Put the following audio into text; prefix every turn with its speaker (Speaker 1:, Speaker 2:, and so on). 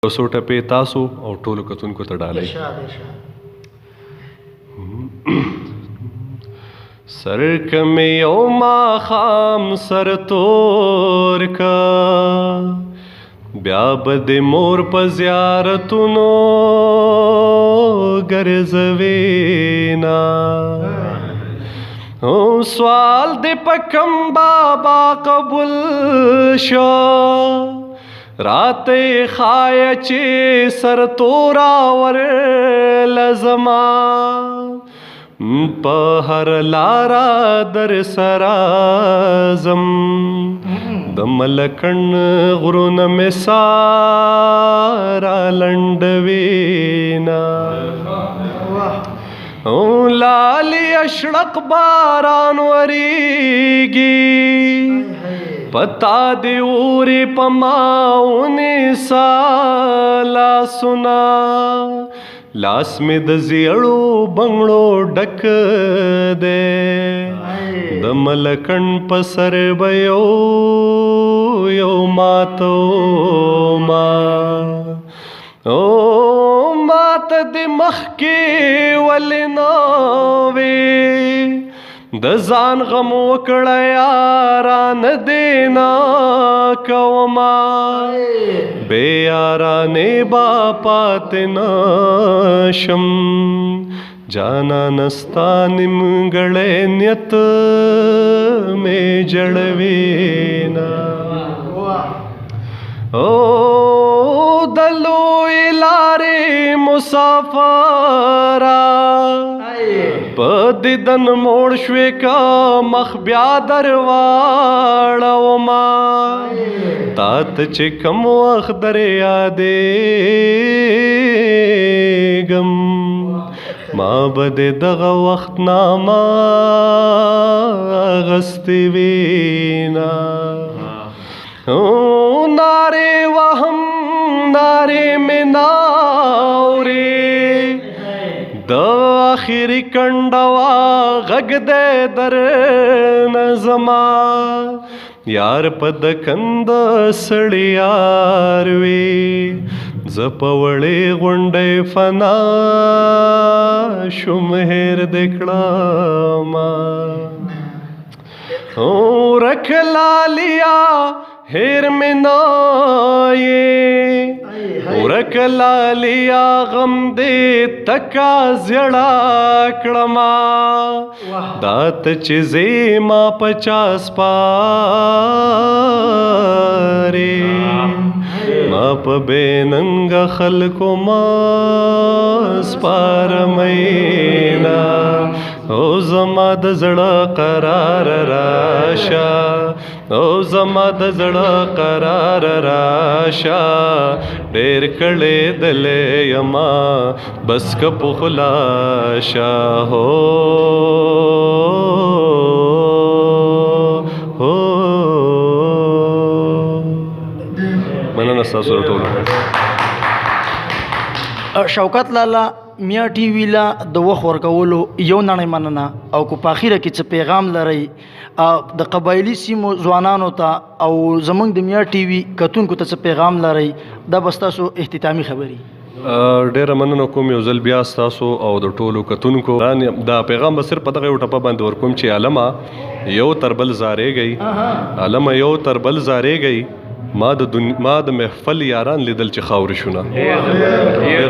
Speaker 1: څو ټپې تاسو او ټولو کتونکو ته ډالۍ. سر کمی یو ماښام سر تور کا بیا به د مور په زیارتونو ګرځوینا سوال د په کم بابا قبول شو رات خای چې سر تورا ور لزما په هر لارا در سرازم د ملکن غرونه مې سارا لنډوینا لالی اشرق باران وریږي پتا دی اوری پماونی سالا سنا لاس می د زیړو بنگړو ډک دے د ملکن پسر بیو یو ماتو ما او مات دی مخ کی ولناوی د ځان غم وکړه یاران دینا کوما بے یارانې با پاتنا شم جانا نستا نیمګړی نیت مې جړوینا او د لوی لارې مسافرا په دیدن موړ شوې کا مخ بیا درواړوما تا ته چې کم وخت در یادېږم ما به د دغه وخت نامه اغستې وینا نارې وهم نارې مې ناورې د آخري کنډوا غږ دې در نظما یار په د کند سړی یار وي زه په وړې غونډۍ فنا شوم هېر دې کړما رک لالیا هیر میں نائے ورک لالیا غم دے تکا زیڑا کڑما دات چیزے ما 50 پارے ما پا بے ننگا خلقو ما سپار مینا او زما د زړه قرار راشا او زما د زړه قرار راشا ډېر کړې دلې یما بس که په خلاشا هو مننه ستاسو ټولو.
Speaker 2: شوکت لالا میا ټي وی لا د وخت ورکولو یو نړۍ مننه او کو په اخیره کې څه پیغام لري د قبایلی سیمو ځوانانو ته او زمونږ د میا ټي وی کتونکو ته څه پیغام لري دا بس تاسو اختتامي خبري.
Speaker 1: ډیره مننه کوم یو ځل بیا ستاسو او د ټولو کتونکو دا پیغام به صرف په دغه یو ټپه باندې ورکوم چې علمه یو تر بل زارېږئ علمه یو تر بل زارېږئ ما د محفل یاران لیدل چې خاورې شونه. ډېره